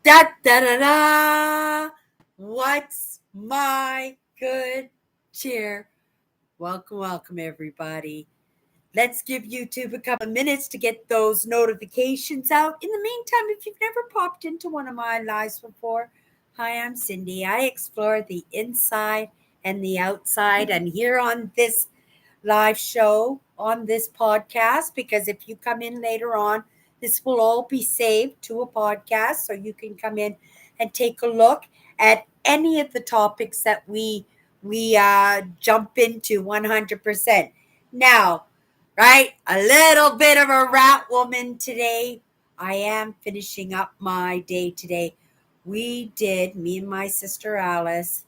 Da da da da. What's my good cheer? Welcome, everybody. Let's give YouTube a couple of minutes to get those notifications out. In the meantime, if you've never popped into one of my lives before, hi, I'm Cindy. I explore the inside and the outside, and here on this live show on this podcast, because if you come in later on, this will all be saved to a podcast, so you can come in and take a look at any of the topics that we jump into 100%. Now, right, a little bit of a rat woman today. I am finishing up my day today. We did, me and my sister Alice,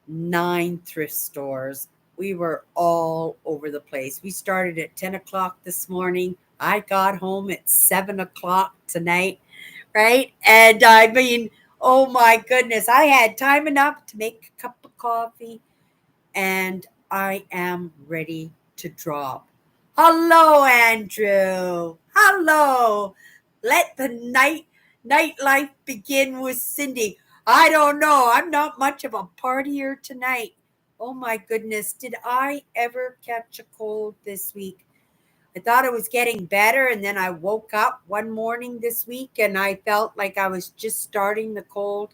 9 thrift stores. We were all over the place. We started at 10 o'clock this morning. I got home at 7 o'clock tonight, right? And I mean, oh my goodness, I had time enough to make a cup of coffee, and I am ready to drop. Hello, Andrew. Hello. Let the nightlife begin with Cindy. I don't know. I'm not much of a partier tonight. Oh my goodness. Did I ever catch a cold this week? I thought it was getting better, and then I woke up one morning this week and I felt like I was just starting the cold.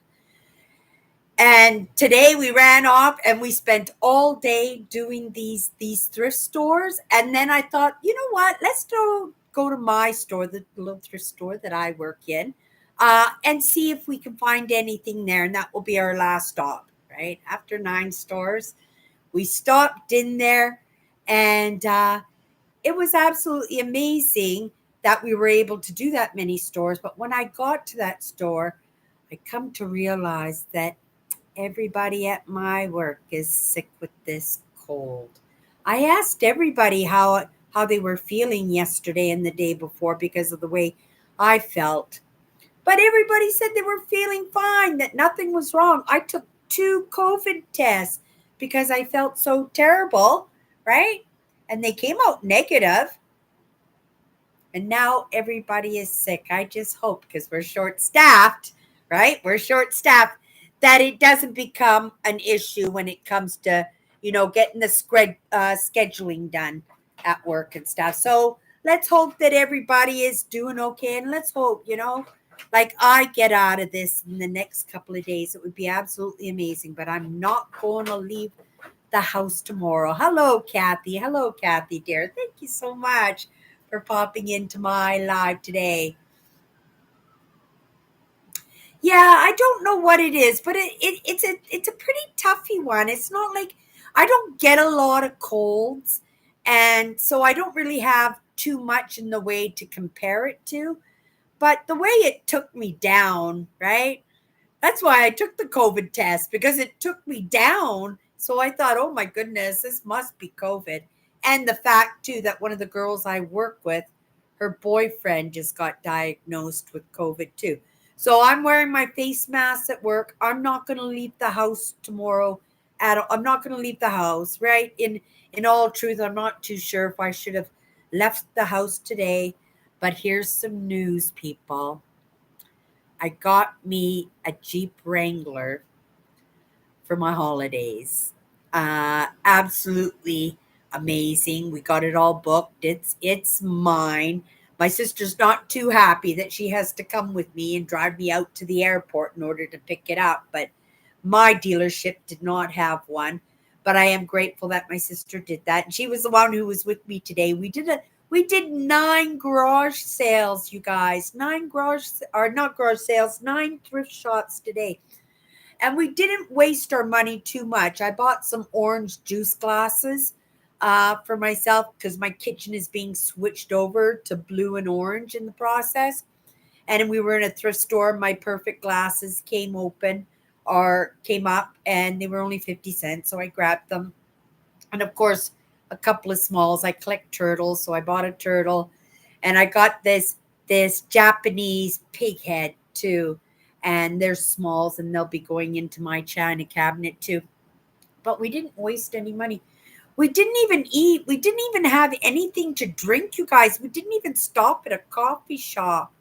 And today we ran off and we spent all day doing these thrift stores. And then I thought, you know what? Let's go to my store, the little thrift store that I work in, and see if we can find anything there. And that will be our last stop, right? After 9 stores, we stopped in there, and it was absolutely amazing that we were able to do that many stores. But when I got to that store, I come to realize that everybody at my work is sick with this cold. I asked everybody how they were feeling yesterday and the day before because of the way I felt. But everybody said they were feeling fine, that nothing was wrong. I took 2 COVID tests because I felt so terrible, right? And they came out negative. And now everybody is sick. I just hope, because we're short-staffed, right? We're short-staffed, that it doesn't become an issue when it comes to, getting the scheduling done at work and stuff. So let's hope that everybody is doing okay. And let's hope, like I get out of this in the next couple of days. It would be absolutely amazing. But I'm not going to leave the house tomorrow. Hello, Kathy. Hello, Kathy, dear. Thank you so much for popping into my live today. Yeah, I don't know what it is, but it's a pretty toughy one. It's not like I don't get a lot of colds, and so I don't really have too much in the way to compare it to. But the way it took me down, right? That's why I took the COVID test, because it took me down. So I thought, oh my goodness, this must be COVID. And the fact too that one of the girls I work with, her boyfriend just got diagnosed with COVID too. So I'm wearing my face mask at work. I'm not going to leave the house tomorrow at all. I'm not going to leave the house, right? In all truth, I'm not too sure if I should have left the house today. But here's some news, people. I got me a Jeep Wrangler for my holidays. Absolutely amazing. We got it all booked. It's mine. My sister's not too happy that she has to come with me and drive me out to the airport in order to pick it up. But my dealership did not have one. But I am grateful that my sister did that. And she was the one who was with me today. We did 9 garage sales, you guys. 9 thrift shops today. And we didn't waste our money too much. I bought some orange juice glasses for myself because my kitchen is being switched over to blue and orange in the process. And we were in a thrift store. My perfect glasses came up, and they were only 50 cents. So I grabbed them. And of course, a couple of smalls. I collect turtles, so I bought a turtle. And I got this Japanese pig head too. And they're smalls, and they'll be going into my china cabinet too. But we didn't waste any money. We didn't even eat. We didn't even have anything to drink, you guys. We didn't even stop at a coffee shop.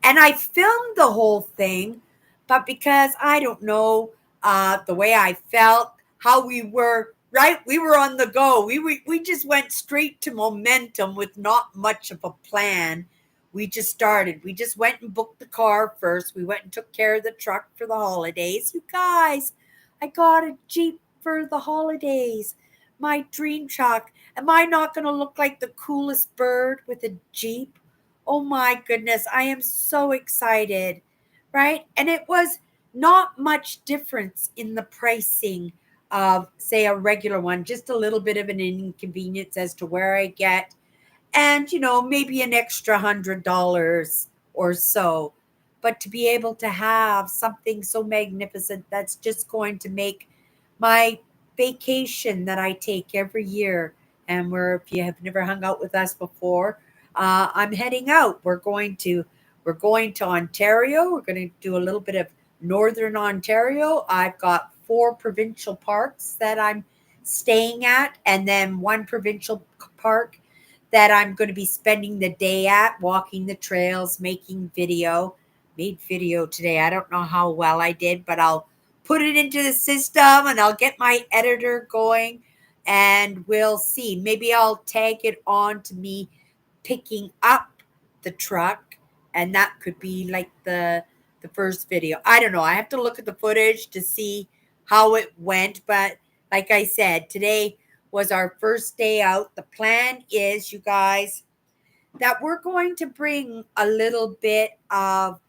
And I filmed the whole thing, but because I don't know, the way I felt, how we were, right? We were on the go. We just went straight to momentum with not much of a plan. We just started. We just went and booked the car first. We went and took care of the truck for the holidays. You guys, I got a Jeep for the holidays. My dream truck. Am I not going to look like the coolest bird with a Jeep? Oh my goodness, I am so excited, right? And it was not much difference in the pricing of, say, a regular one, just a little bit of an inconvenience as to where I get, and, maybe an extra $100 or so. But to be able to have something so magnificent that's just going to make my vacation that I take every year, and where, if you have never hung out with us before, I'm heading out. We're going to Ontario. We're going to do a little bit of northern Ontario. I've got 4 provincial parks that I'm staying at, and then one provincial park that I'm going to be spending the day at, walking the trails, making video. Made video today. I don't know how well I did, but I'll put it into the system and I'll get my editor going, and we'll see. Maybe I'll tag it on to me picking up the truck, and that could be like the first video. I don't know. I have to look at the footage to see how it went, but like I said, today was our first day out. The plan is, you guys, that we're going to bring a little bit of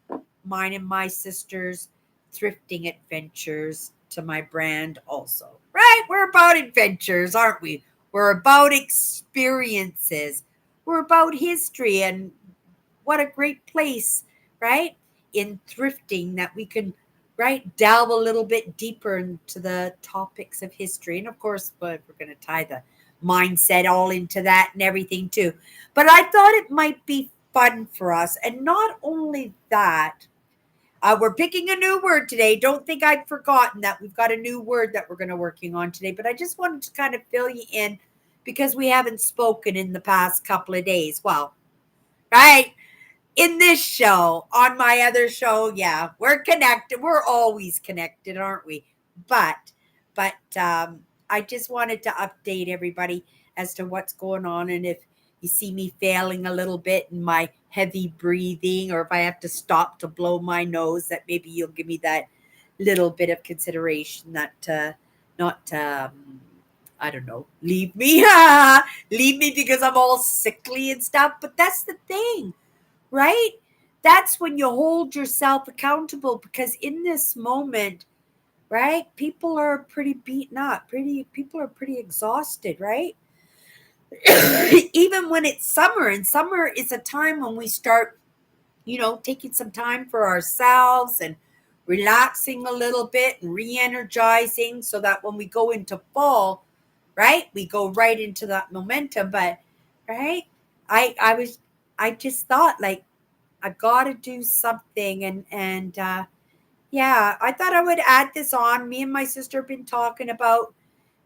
mine and my sister's thrifting adventures to my brand also. Right? We're about adventures, aren't we? We're about experiences. We're about history, and what a great place, right? In thrifting, that we can, right, delve a little bit deeper into the topics of history. And of course, but we're going to tie the mindset all into that and everything too. But I thought it might be fun for us. And not only that, we're picking a new word today. Don't think I've forgotten that we've got a new word that we're going to working on today. But I just wanted to kind of fill you in because we haven't spoken in the past couple of days. Well, right, in this show, on my other show, yeah, we're connected. We're always connected, aren't we? But I just wanted to update everybody as to what's going on, and if you see me failing a little bit in my heavy breathing, or if I have to stop to blow my nose, that maybe you'll give me that little bit of consideration, that not I don't know, leave me, leave me because I'm all sickly and stuff. But that's the thing, right? That's when you hold yourself accountable, because in this moment, right, people are pretty beaten up, people are pretty exhausted, right? Even when it's summer, and summer is a time when we start, taking some time for ourselves and relaxing a little bit and re-energizing, so that when we go into fall, right, we go right into that momentum. But right, I just thought, like, I got to do something, and yeah, I thought I would add this on. Me and my sister have been talking about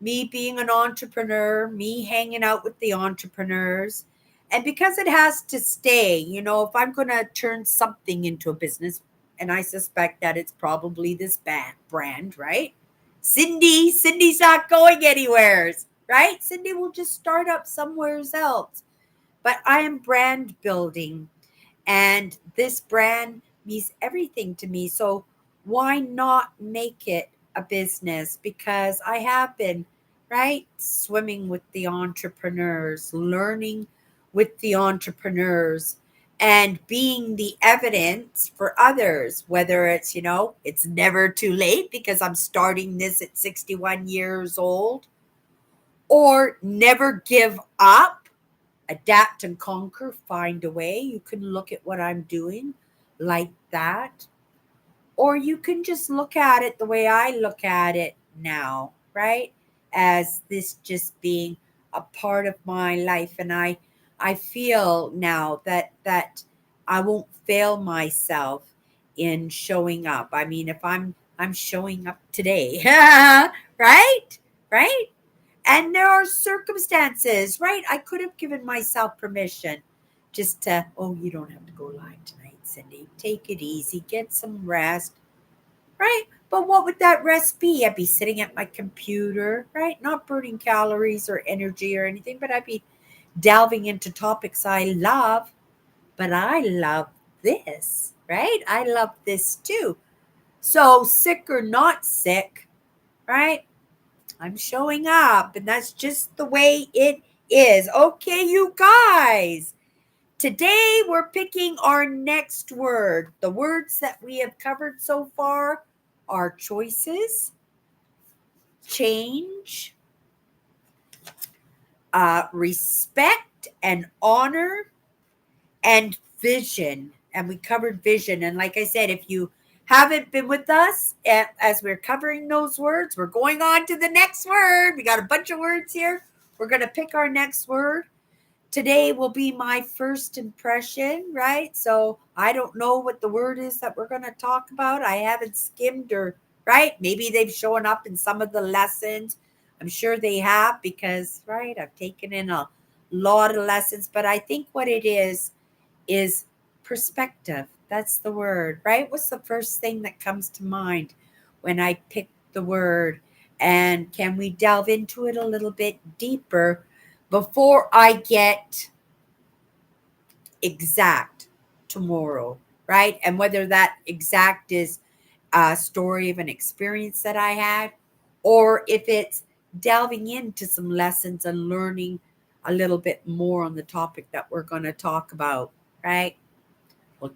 me being an entrepreneur, me hanging out with the entrepreneurs. And because it has to stay, if I'm going to turn something into a business, and I suspect that it's probably this brand, right? Cindy's not going anywhere, right? Cindy will just start up somewhere else. But I am brand building, and this brand means everything to me. So why not make it a business? Because I have been, right, swimming with the entrepreneurs, learning with the entrepreneurs, and being the evidence for others, whether it's, it's never too late because I'm starting this at 61 years old, or never give up, adapt and conquer, find a way. You can look at what I'm doing like that, or you can just look at it the way I look at it now, right? As this just being a part of my life. And I feel now that I won't fail myself in showing up. I mean, if I'm showing up today, right? Right? And there are circumstances, right? I could have given myself permission just to, oh, you don't have to go live tonight, Cindy. Take it easy, get some rest. right? But what would that rest be? I'd be sitting at my computer, right? Not burning calories or energy or anything, but I'd be delving into topics I love. But I love this, right? I love this too. So, sick or not sick, right? I'm showing up, and that's just the way it is. Okay, you guys. Today we're picking our next word. The words that we have covered so far are choices, change, respect and honor, and vision. And we covered vision. And like I said, if you haven't been with us as we're covering those words, we're going on to the next word. We got a bunch of words here. We're going to pick our next word. Today will be my first impression, right? So I don't know what the word is that we're going to talk about. I haven't skimmed or, right? Maybe they've shown up in some of the lessons. I'm sure they have because, right, I've taken in a lot of lessons. But I think what it is perspective. That's the word, right? What's the first thing that comes to mind when I pick the word? And can we delve into it a little bit deeper before I get exact tomorrow, right? And whether that exact is a story of an experience that I had, or if it's delving into some lessons and learning a little bit more on the topic that we're going to talk about, right? We're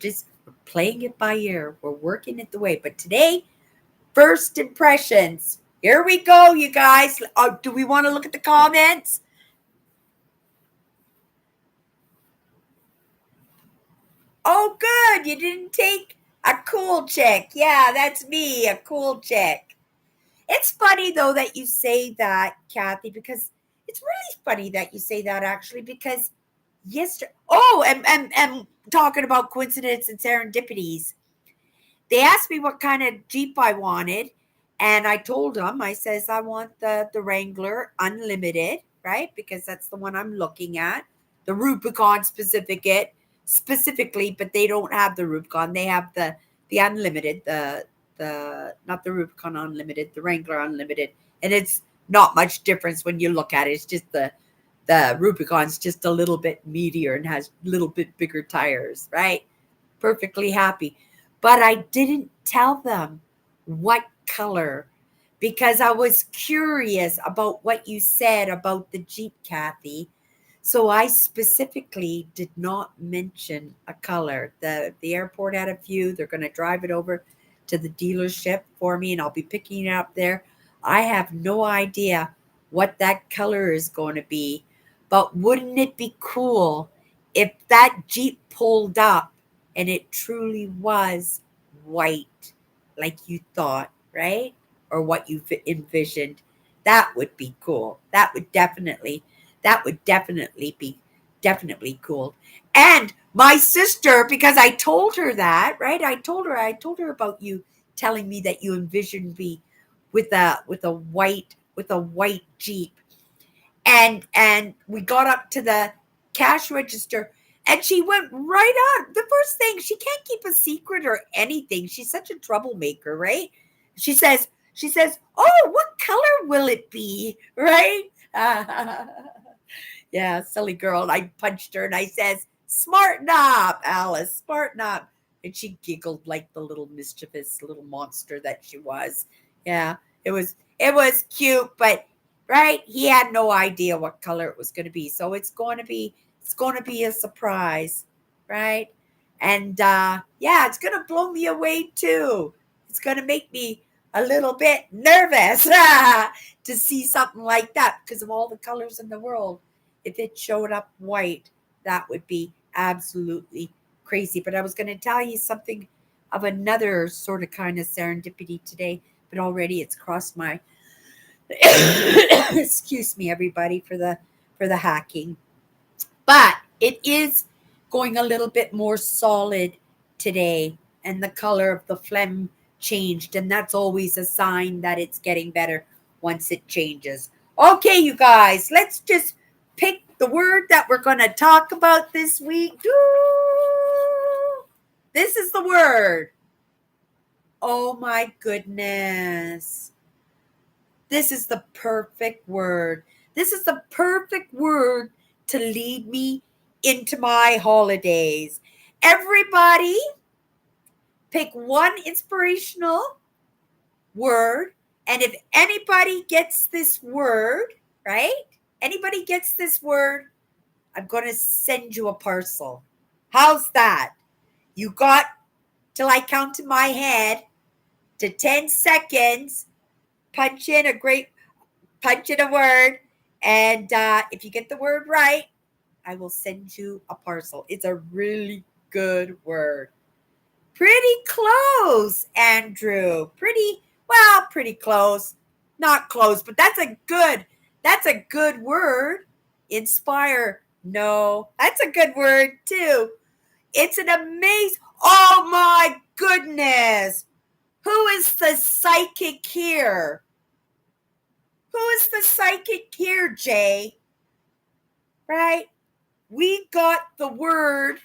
playing it by ear. We're working it the way. But today, first impressions. Here we go, you guys. Do we want to look at the comments? Oh, good. You didn't take a cool chick. Yeah, that's me, a cool chick. It's funny, though, that you say that, Kathy, because it's really funny that you say that, actually, because yesterday. Oh, and talking about coincidence and serendipities. They asked me what kind of Jeep I wanted, and I told them, I says, I want the Wrangler Unlimited, right? Because that's the one I'm looking at. The Rubicon specifically, but they don't have the Rubicon. They have the Unlimited, the not the Rubicon Unlimited, the Wrangler Unlimited. And it's not much difference when you look at it. It's just the Rubicon's just a little bit meatier and has a little bit bigger tires, right? Perfectly happy. But I didn't tell them what color because I was curious about what you said about the Jeep, Kathy. So I specifically did not mention a color. The airport had a few. They're going to drive it over to the dealership for me and I'll be picking it up there. I have no idea what that color is going to be. But wouldn't it be cool if that Jeep pulled up and it truly was white like you thought, right? Or what you envisioned? That would be cool. That would definitely be definitely cool. And my sister, because I told her that, right? I told her about you telling me that you envisioned me with a white Jeep. And we got up to the cash register and she went right on. The first thing, she can't keep a secret or anything. She's such a troublemaker, right? She says, "Oh, what color will it be?" Right? Yeah, silly girl. And I punched her and I says, "Smarten up, Alice, smarten up." And she giggled like the little mischievous little monster that she was. Yeah, it was cute, but right, he had no idea what color it was going to be. So it's going to be a surprise, right? And yeah, it's going to blow me away too. It's going to make me a little bit nervous to see something like that because of all the colors in the world. If it showed up white, that would be absolutely crazy. But I was going to tell you something of another sort of kind of serendipity today, but already it's crossed my excuse me, everybody, for the hacking. But it is going a little bit more solid today, and the color of the phlegm changed, and that's always a sign that it's getting better once it changes. Okay, you guys, let's just pick the word that we're going to talk about this week. This is the word Oh my goodness. This is the perfect word. This is the perfect word to lead me into my holidays. Everybody, pick one inspirational word. And if anybody gets this word, right? Anybody gets this word, I'm going to send you a parcel. How's that? You got till I count in my head to 10 seconds, punch in a word. And if you get the word right, I will send you a parcel. It's a really good word. Pretty close, Andrew. Pretty close. Not close, but that's a good word. Inspire. No, that's a good word too. It's an amazing, oh my goodness. Who is the psychic here? Who is the psychic here, Jay? Right? We got the word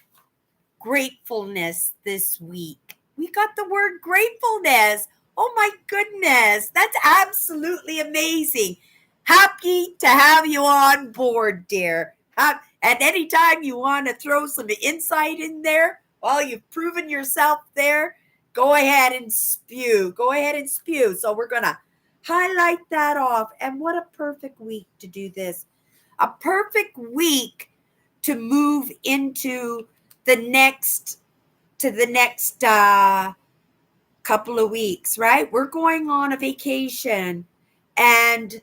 gratefulness this week. We got the word gratefulness. Oh my goodness. That's absolutely amazing. Happy to have you on board, dear. And anytime you want to throw some insight in there, well, you've proven yourself there. Go ahead and spew. Go ahead and spew. So we're going to highlight that off. And what a perfect week to do this. A perfect week to move into the next couple of weeks, right? We're going on a vacation, and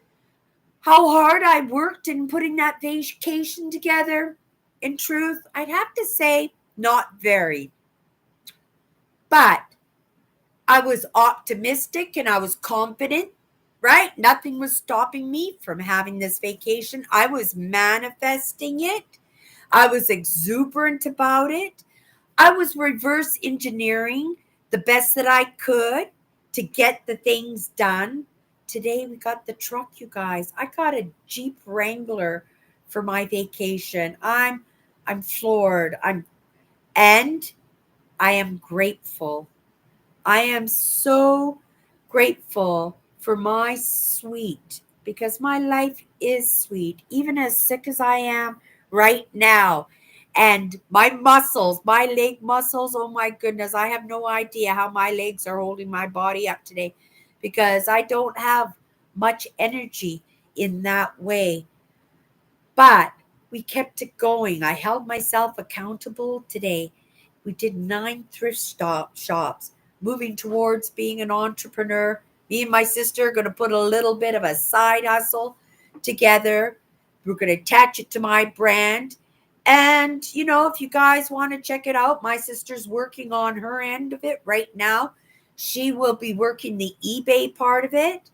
how hard I worked in putting that vacation together, in truth, I'd have to say not very. But I was optimistic and I was confident, right? Nothing was stopping me from having this vacation. I was manifesting it. I was exuberant about it. I was reverse engineering the best that I could to get the things done. Today we got the truck, you guys. I got a Jeep Wrangler for my vacation. I'm floored. And I am grateful. I am so grateful for my sweet, because my life is sweet, even as sick as I am right now. And my muscles, my leg muscles, oh my goodness, I have no idea how my legs are holding my body up today, because I don't have much energy in that way. But we kept it going. I held myself accountable today. We did 9 thrift shops, moving towards being an entrepreneur. Me and my sister are going to put a little bit of a side hustle together. We're going to attach it to my brand. And, if you guys want to check it out, my sister's working on her end of it right now. She will be working the eBay part of it.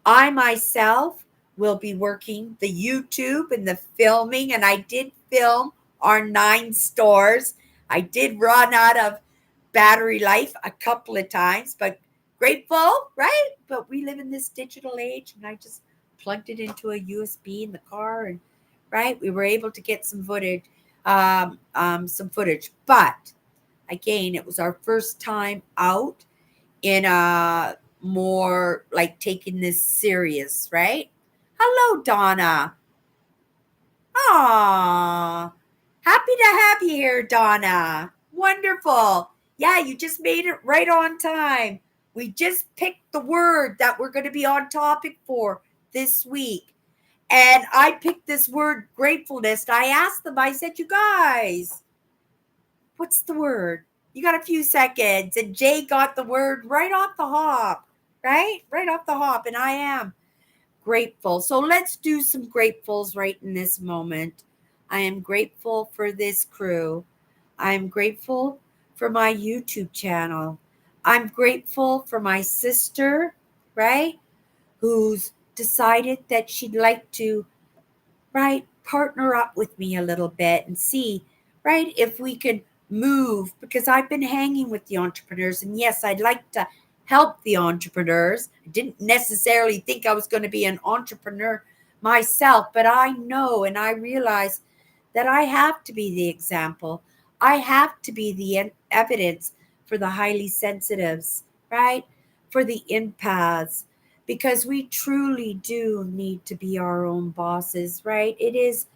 I myself will be working the YouTube and the filming, and I did film our 9 stores. I did run out of battery life a couple of times, but grateful, right? But we live in this digital age, and I just plugged it into a USB in the car, and right, we were able to get some footage. But again, it was our first time out in a more like taking this serious, right? Hello, Donna. Aw, happy to have you here, Donna. Wonderful. Yeah, you just made it right on time. We just picked the word that we're going to be on topic for this week. And I picked this word gratefulness. I asked them, I said, you guys, what's the word? You got a few seconds. And Jay got the word right off the hop, right? Right off the hop. And I am grateful. So let's do some gratefuls right in this moment. I am grateful for this crew. I am grateful for my YouTube channel. I'm grateful for my sister, right? Who's decided that she'd like to, right, partner up with me a little bit and see, right, if we can move, because I've been hanging with the entrepreneurs, and yes, I'd like to help the entrepreneurs. I didn't necessarily think I was going to be an entrepreneur myself, but I know and I realize that I have to be the example. I have to be the evidence for the highly sensitives, right? For the empaths, because we truly do need to be our own bosses, right? It is,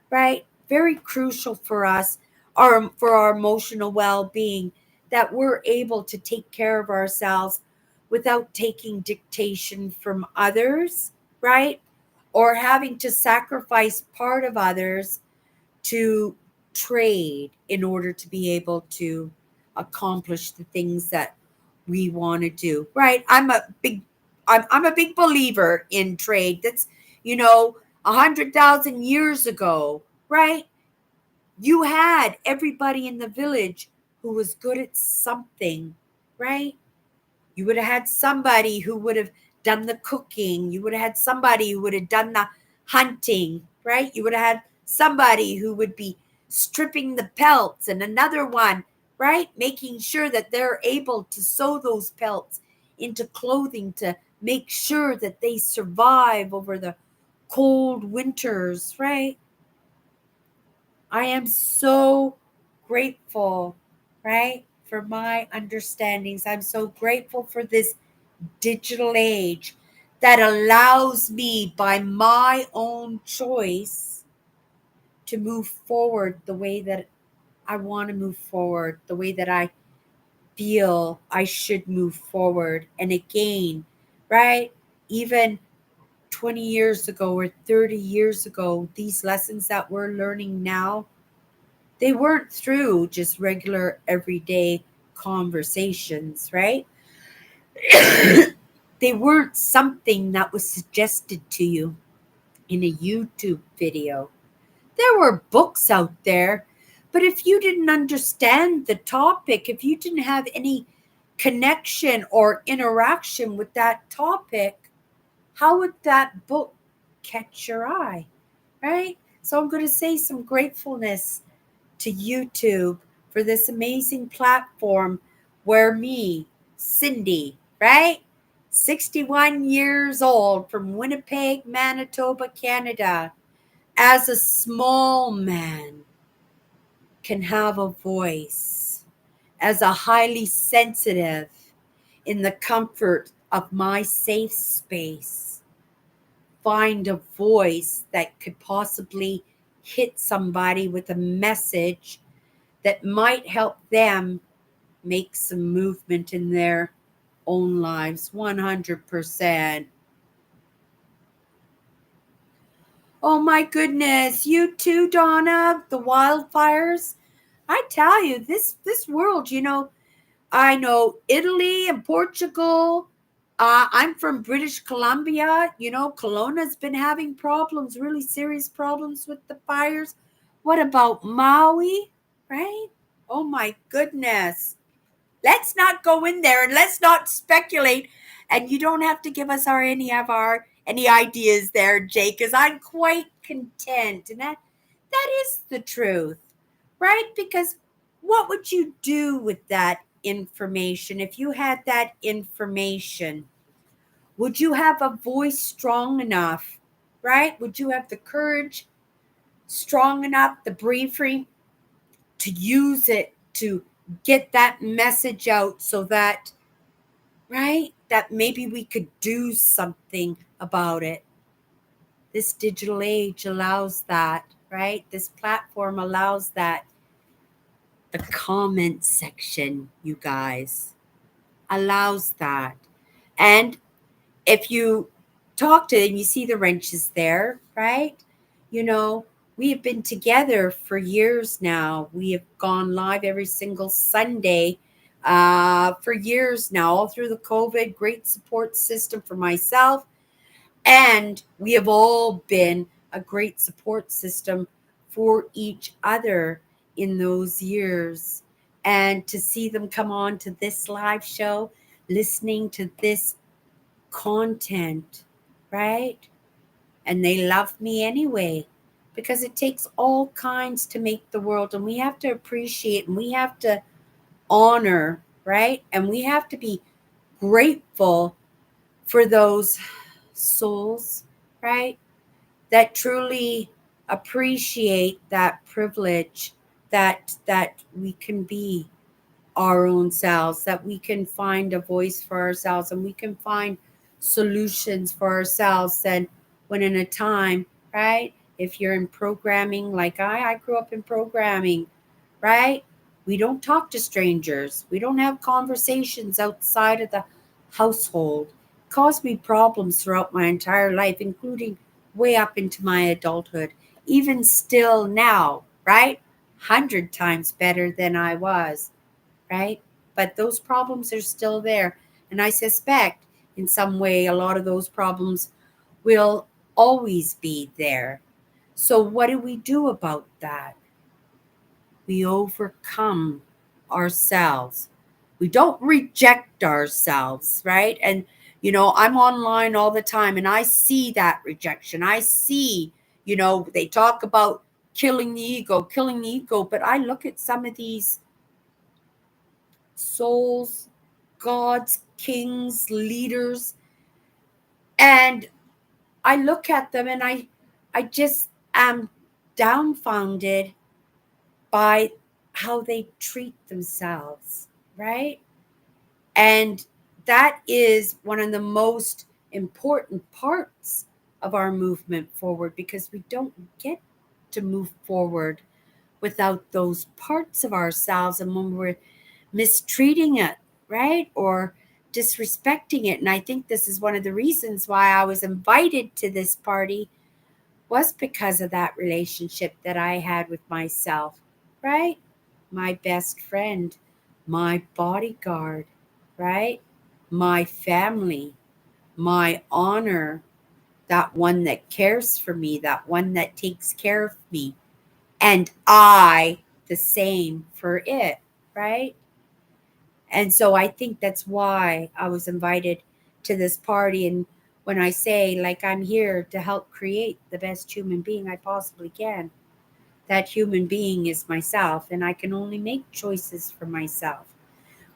right, very crucial for us, for our emotional well-being, that we're able to take care of ourselves without taking dictation from others, right? Or having to sacrifice part of others to trade in order to be able to accomplish the things that we want to do, right? I'm a big believer in trade. That's, 100,000 years ago, right? You had everybody in the village who was good at something, right? You would have had somebody who would have done the cooking. You would have had somebody who would have done the hunting, right? You would have had somebody who would be stripping the pelts, and another one, right? Making sure that they're able to sew those pelts into clothing to make sure that they survive over the cold winters, right? I am so grateful, right, for my understandings. I'm so grateful for this digital age that allows me, by my own choice, to move forward the way that I want to move forward, the way that I feel I should move forward. And again, right, even 20 years ago or 30 years ago, these lessons that we're learning now, they weren't through just regular everyday conversations, right? They weren't something that was suggested to you in a YouTube video. There were books out there, but if you didn't understand the topic, if you didn't have any connection or interaction with that topic, how would that book catch your eye, right? So I'm going to say some gratefulness to YouTube for this amazing platform where me, Cindy, right? 61 years old from Winnipeg, Manitoba, Canada, as a small man, can have a voice, as a highly sensitive in the comfort of my safe space, find a voice that could possibly hit somebody with a message that might help them make some movement in their own lives. 100%. Oh my goodness, you too, Donna. The wildfires. I tell you, this world, I know Italy and Portugal. I'm from British Columbia. Kelowna's been having problems, really serious problems with the fires. What about Maui? Right? Oh my goodness. Let's not go in there and let's not speculate. And you don't have to give us any ideas there, Jake, because I'm quite content. And that is the truth, right? Because what would you do with that information if you had that information? Would you have a voice strong enough, right? Would you have the courage strong enough, the bravery to use it to get that message out so that, right, that maybe we could do something about it? This digital age allows that, right? This platform allows that. The comment section, you guys, allows that. And if you talk to them, you see the wrenches there, right? You know, we have been together for years now. We have gone live every single Sunday for years now, all through the COVID. Great support system for myself. And we have all been a great support system for each other in those years. And to see them come on to this live show, listening to this content, right? And they love me anyway, because it takes all kinds to make the world, and we have to appreciate and we have to honor, right? And we have to be grateful for those souls, right? That truly appreciate that privilege that we can be. our own selves, that we can find a voice for ourselves and we can find solutions for ourselves. And when in a time, right? If you're in programming, like I grew up in programming, right? We don't talk to strangers. We don't have conversations outside of the household. It caused me problems throughout my entire life, including way up into my adulthood. Even still now, right? 100 times better than I was, right? But those problems are still there. And I suspect in some way a lot of those problems will always be there. So, what do we do about that? We overcome ourselves. We don't reject ourselves, right? And, I'm online all the time and I see that rejection. I see, they talk about killing the ego, but I look at some of these souls, gods, kings, leaders, and I look at them and I just am dumbfounded by how they treat themselves, right? And that is one of the most important parts of our movement forward, because we don't get to move forward without those parts of ourselves. And when we're mistreating it, right? Or disrespecting it. And I think this is one of the reasons why I was invited to this party, was because of that relationship that I had with myself, right? My best friend, my bodyguard, right? My family, my honor, that one that cares for me, that one that takes care of me, and I the same for it, right? And so I think that's why I was invited to this party. And when I say, like, I'm here to help create the best human being I possibly can, that human being is myself, and I can only make choices for myself.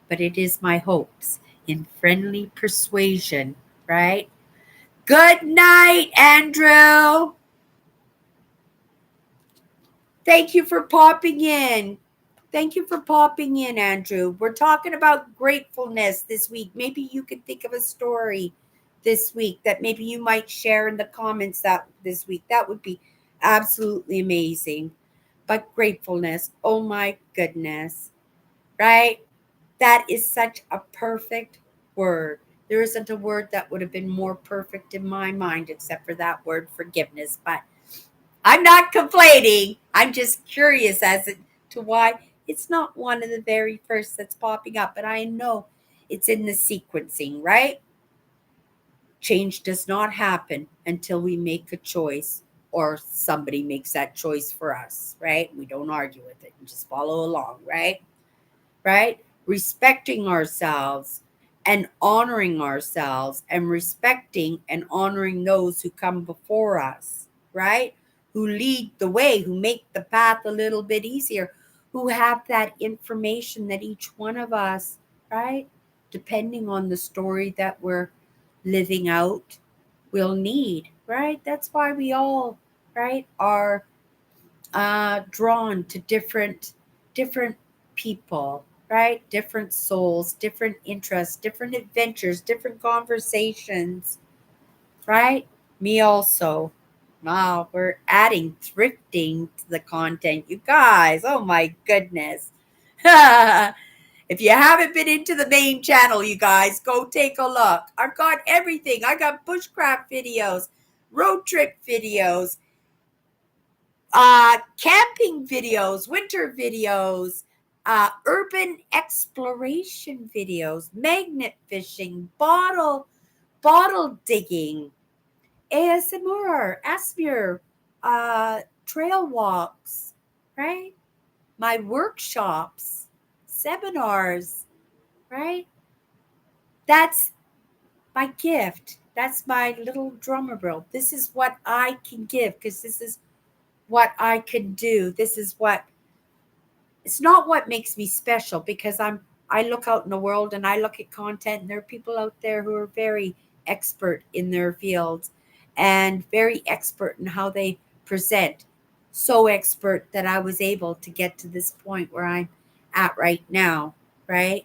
But it is my hopes in friendly persuasion, right? Good night, Andrew. Thank you for popping in. Thank you for popping in, Andrew. We're talking about gratefulness this week. Maybe you could think of a story this week that maybe you might share in the comments that this week. That would be absolutely amazing. But gratefulness, oh my goodness, right? That is such a perfect word. There isn't a word that would have been more perfect in my mind except for that word forgiveness. But I'm not complaining. I'm just curious as to why it's not one of the very first that's popping up. But I know it's in the sequencing, right? Change does not happen until we make a choice or somebody makes that choice for us, right? We don't argue with it and just follow along, right? Right? Respecting ourselves and honoring ourselves and respecting and honoring those who come before us, right? Who lead the way, who make the path a little bit easier, who have that information that each one of us, right? Depending on the story that we're living out, will need, right? That's why we all, right, are drawn to different people, right? Different souls, different interests, different adventures, different conversations, right? Me also. Wow, we're adding thrifting to the content, you guys. Oh my goodness. If you haven't been into the main channel, you guys, go take a look. I've got everything. I got bushcraft videos, road trip videos, camping videos, winter videos, urban exploration videos, magnet fishing, bottle digging, ASMR, trail walks, right? My workshops, seminars, right? That's my gift. That's my little drummer roll. This is what I can give, because this is what I can do. This is what, it's not what makes me special, because I look out in the world and I look at content, and there are people out there who are very expert in their fields and very expert in how they present. So expert that I was able to get to this point where I'm at right now. right?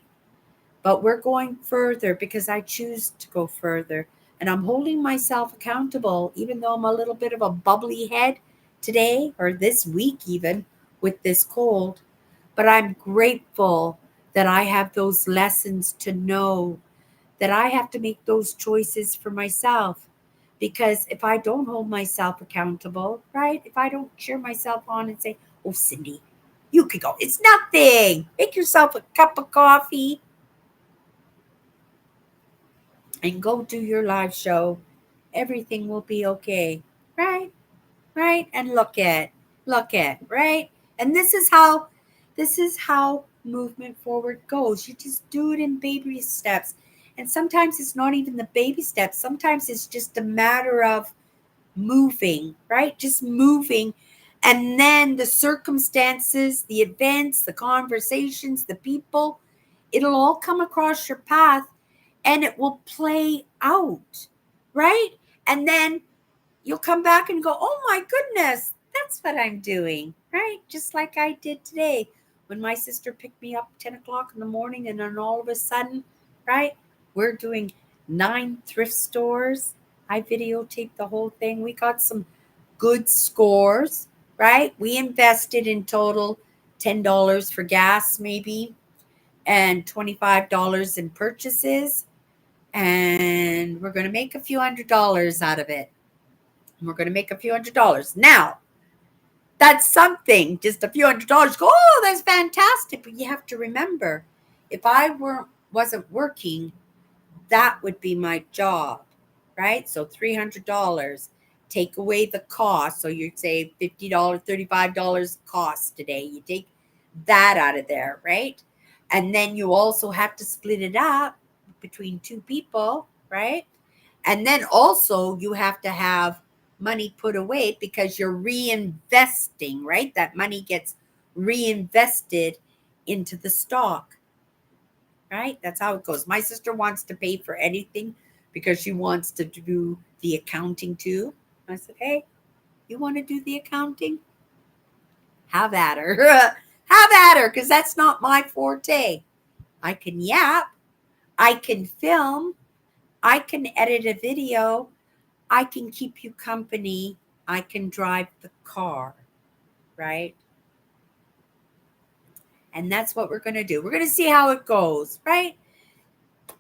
But we're going further because I choose to go further. And I'm holding myself accountable, even though I'm a little bit of a bubbly head today or this week, even with this cold. But I'm grateful that I have those lessons to know that I have to make those choices for myself. Because if I don't hold myself accountable, right? If I don't cheer myself on and say, oh, Cindy, you could go, it's nothing. Make yourself a cup of coffee and go do your live show. Everything will be okay. Right? Right? And look at, right? And this is how movement forward goes. You just do it in baby steps. And sometimes it's not even the baby steps. Sometimes it's just a matter of moving, right? Just moving. And then the circumstances, the events, the conversations, the people, it'll all come across your path and it will play out, right? And then you'll come back and go, oh my goodness, that's what I'm doing, right? Just like I did today when my sister picked me up 10 o'clock in the morning, and then all of a sudden, right, we're doing 9 thrift stores. I videotaped the whole thing. We got some good scores, right? We invested in total $10 for gas, maybe, and $25 in purchases. And we're going to make a few $100s out of it. We're going to make a few $100s. Now, that's something, just a few $100. Go, oh, that's fantastic. But you have to remember, if I wasn't working, that would be my job, right? So $300, take away the cost. So you'd say $50, $35 cost today. You take that out of there, right? And then you also have to split it up between 2 people, right? And then also you have to have money put away because you're reinvesting, right? That money gets reinvested into the stock, right? That's how it goes. My sister wants to pay for anything because she wants to do the accounting too. I said, hey, you want to do the accounting? Have at her. Have at her, because that's not my forte. I can yap, I can film, I can edit a video, I can keep you company, I can drive the car, right? And that's what we're going to do. We're going to see how it goes, right?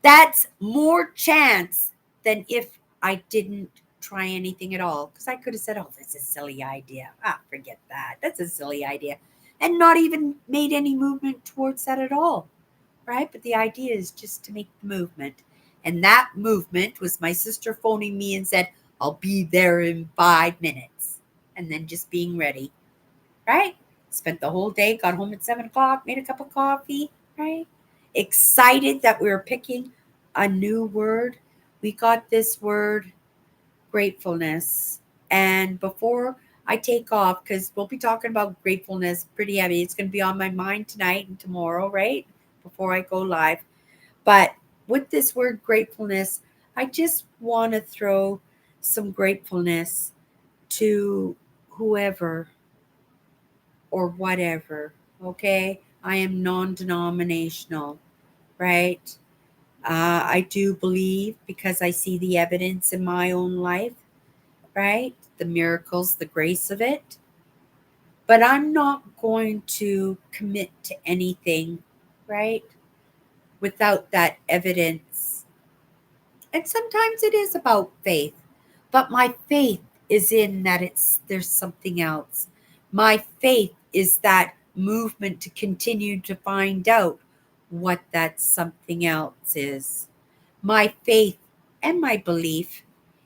That's more chance than if I didn't try anything at all. Because I could have said, oh, that's a silly idea. Ah, forget that. That's a silly idea. And not even made any movement towards that at all, right? But the idea is just to make the movement. And that movement was my sister phoning me and said, I'll be there in 5 minutes. And then just being ready, right? Spent the whole day, got home at 7 o'clock, made a cup of coffee, right? Excited that we were picking a new word. We got this word, gratefulness. And before I take off, because we'll be talking about gratefulness pretty heavy, it's going to be on my mind tonight and tomorrow, right? Before I go live. But with this word gratefulness, I just want to throw some gratefulness to whoever or whatever. Okay. I am non denominational, right? I do believe because I see the evidence in my own life, right? The miracles, the grace of it. But I'm not going to commit to anything, right? Without that evidence. And sometimes it is about faith, but my faith is in that there's something else. My faith is that movement to continue to find out what that something else is. My faith and my belief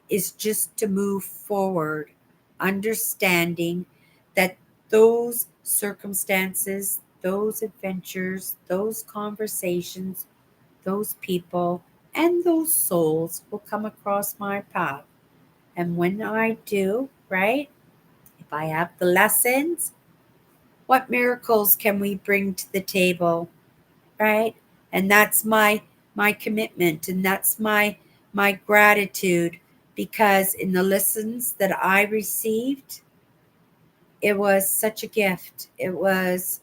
is just to move forward, understanding that those circumstances, those adventures, those conversations, those people, and those souls will come across my path. And when I do, right, if I have the lessons, what miracles can we bring to the table, right? And that's my commitment, and that's my gratitude, because in the lessons that I received, it was such a gift. It was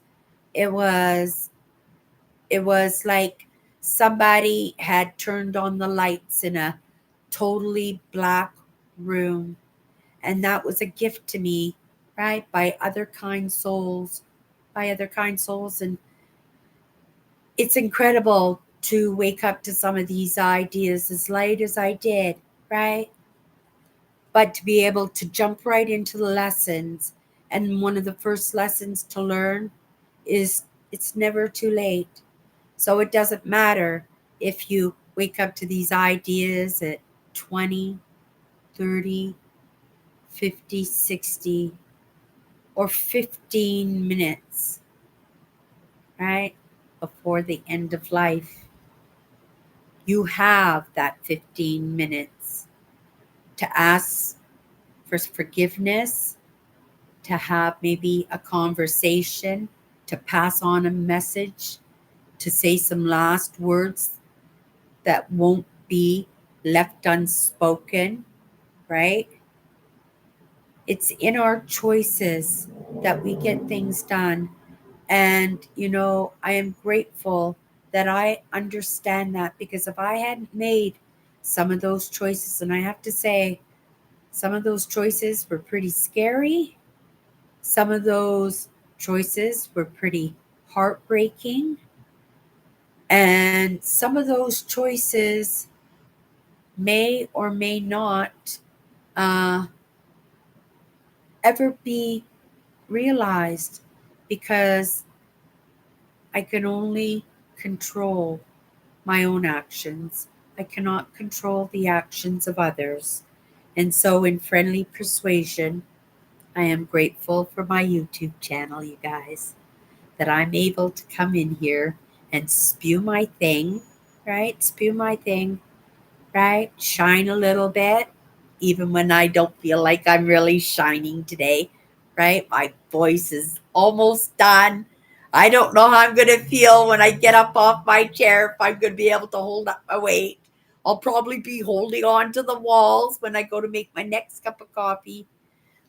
It was like somebody had turned on the lights in a totally black room. And that was a gift to me, right? By other kind souls, by other kind souls. And it's incredible to wake up to some of these ideas as late as I did, right? But to be able to jump right into the lessons. And one of the first lessons to learn is it's never too late. So it doesn't matter if you wake up to these ideas at 20, 30, 50, 60, or 15 minutes, right? Before the end of life. You have that 15 minutes to ask for forgiveness, to have maybe a conversation, to pass on a message, to say some last words that won't be left unspoken, right? It's in our choices that we get things done. And, I am grateful that I understand that, because if I hadn't made some of those choices, and I have to say, some of those choices were pretty scary, some of those choices were pretty heartbreaking, and some of those choices may or may not uh, ever be realized, because I can only control my own actions. I cannot control the actions of others. And so, in friendly persuasion, I am grateful for my YouTube channel, you guys, that I'm able to come in here and spew my thing, right? Spew my thing, right? Shine a little bit, even when I don't feel like I'm really shining today, right? My voice is almost done. I don't know how I'm going to feel when I get up off my chair, if I'm going to be able to hold up my weight. I'll probably be holding on to the walls when I go to make my next cup of coffee,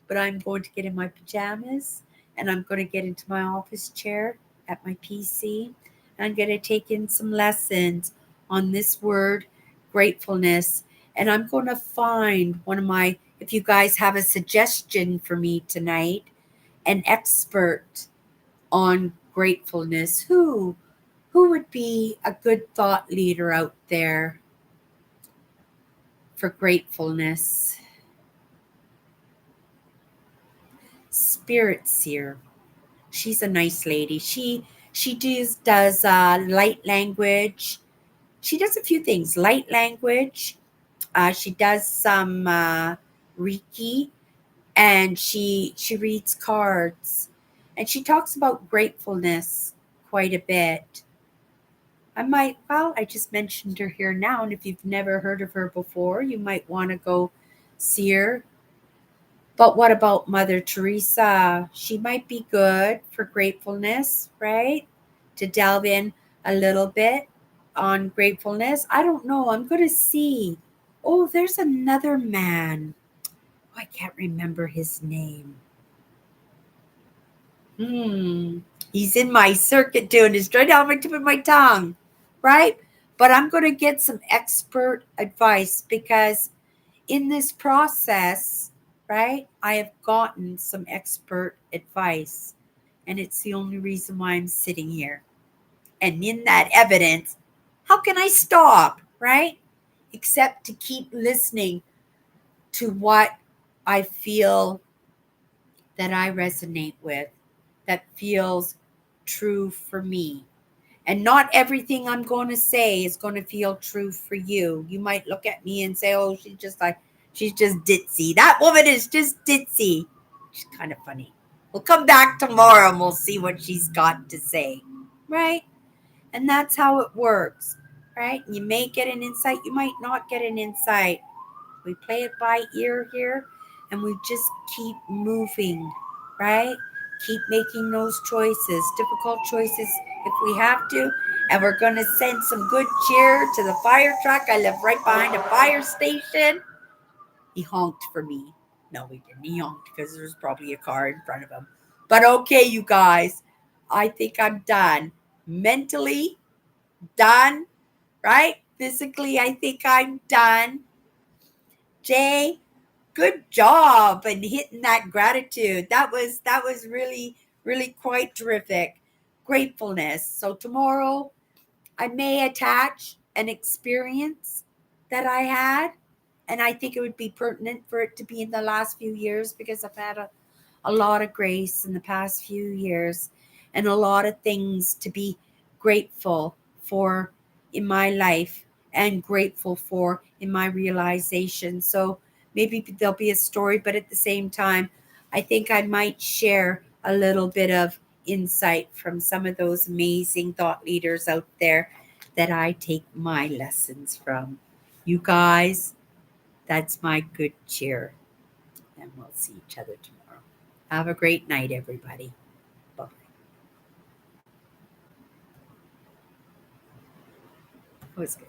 but I'm going to get in my pajamas and I'm going to get into my office chair at my PC. And I'm going to take in some lessons on this word, gratefulness. And I'm going to find one of my, if you guys have a suggestion for me tonight, an expert on gratefulness, who would be a good thought leader out there for gratefulness? Spirit Seer. She's a nice lady. She does light language. She does a few things. Light language. She does some Reiki, and she reads cards, and she talks about gratefulness quite a bit. I just mentioned her here now, and if you've never heard of her before, you might want to go see her. But what about Mother Teresa? She might be good for gratefulness, right? To delve in a little bit on gratefulness. I don't know. I'm going to see. Oh, there's another man. Oh, I can't remember his name. Hmm. He's in my circuit too, and it's right down my tip of my tongue, right? But I'm going to get some expert advice, because in this process, right, I have gotten some expert advice, and it's the only reason why I'm sitting here. And in that evidence, how can I stop, right? Except to keep listening to what I feel that I resonate with, that feels true for me. And not everything I'm going to say is going to feel true for you. You might look at me and say, oh, she's just ditzy. That woman is just ditzy. She's kind of funny. We'll come back tomorrow and we'll see what she's got to say. Right? And that's how it works. Right? You may get an insight. You might not get an insight. We play it by ear here, and we just keep moving, right? Keep making those choices, difficult choices if we have to. And we're going to send some good cheer to the fire truck. I live right behind a fire station. He honked for me. No, he didn't. He honked because there was probably a car in front of him. But okay, you guys, I think I'm done mentally, done, right? Physically, I think I'm done. Jay, good job and hitting that gratitude. That was really quite terrific. Gratefulness. So tomorrow I may attach an experience that I had, and I think it would be pertinent for it to be in the last few years because I've had a lot of grace in the past few years and a lot of things to be grateful for in my life and grateful for in my realization. So maybe there'll be a story, but at the same time, I think I might share a little bit of insight from some of those amazing thought leaders out there that I take my lessons from. You guys, that's my good cheer. And we'll see each other tomorrow. Have a great night, everybody. Bye. That was good.